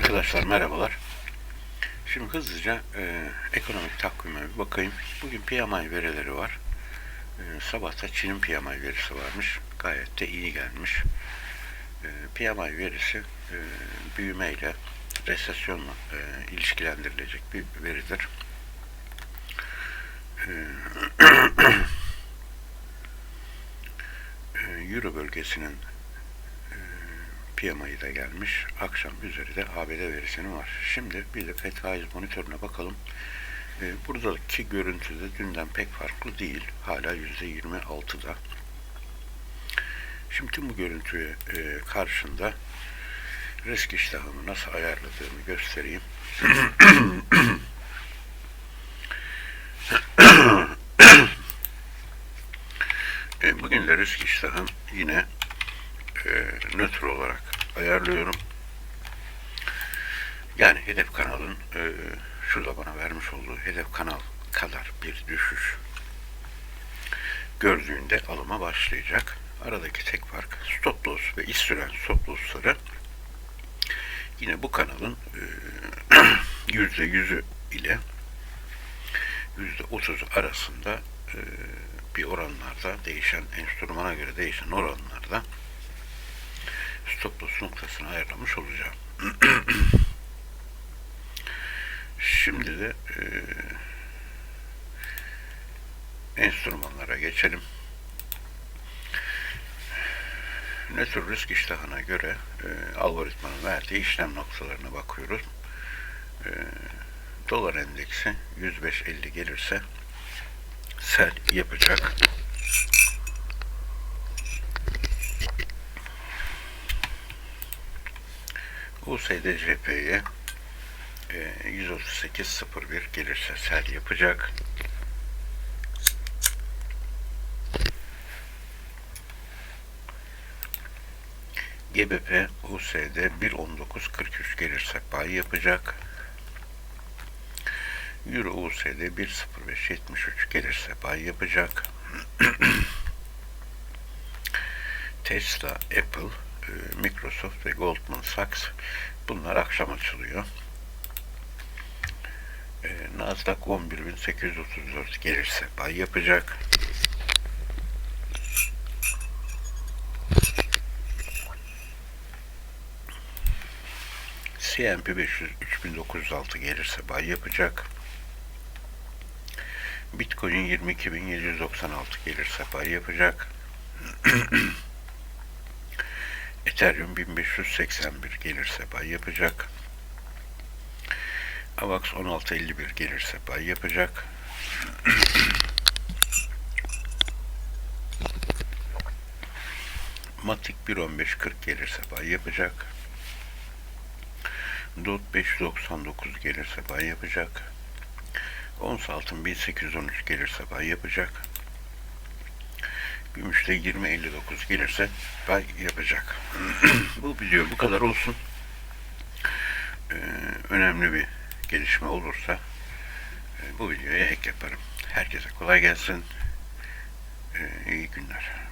Arkadaşlar merhabalar. Şimdi hızlıca ekonomik takvime bir bakayım. Bugün PMI verileri var. Sabahta Çin'in PMI verisi varmış. Gayet de iyi gelmiş. PMI verisi büyümeyle, resesyonla ilişkilendirilecek bir veridir. Euro bölgesinin PMI da gelmiş. Akşam üzeri de ABD verisinin var. Şimdi bir de FED faiz monitörüne bakalım. Buradaki görüntü de dünden pek farklı değil. Hala %26'da. Şimdi tüm bu görüntüye karşında risk iştahımı nasıl ayarladığımı göstereyim. Bugün de risk iştahım yine nötr olarak ayarlıyorum. Yani hedef kanalın şurada bana vermiş olduğu hedef kanal kadar bir düşüş gördüğünde alıma başlayacak. Aradaki tek fark stop loss ve iş süren stop loss'ları yine bu kanalın %100'ü ile %30'u arasında bir oranlarda değişen, enstrümana göre değişen oranlarda stop loss noktasını ayarlamış olacağım. Şimdi de enstrümanlara geçelim. Nötr risk iştahına göre algoritmanın verdiği işlem noktalarına bakıyoruz. Dolar endeksi 105.50 gelirse sell yapacak. USD/CP'ye 138.01 gelirse sell yapacak. GBP USD 1.19.43 gelirse buy yapacak. Euro USD 1.05.73 gelirse buy yapacak. Tesla, Apple, Microsoft ve Goldman Sachs bunlar akşam açılıyor. Nasdaq 11.834 gelirse buy yapacak. S&P 500 3.906 gelirse buy yapacak. Bitcoin 22.796 gelirse buy yapacak. Ethereum 1581 gelirse buy yapacak. AVAX 16.51 gelirse buy yapacak. Matic 1.15.40 gelirse buy yapacak. DOT 599 gelirse buy yapacak. Ons altın 1813 gelirse buy yapacak. Gümüşte 20.59 gelirse buy yapacak. Bu video bu kadar olsun. Önemli bir gelişme olursa bu videoya ek yaparım. Herkese kolay gelsin. İyi günler.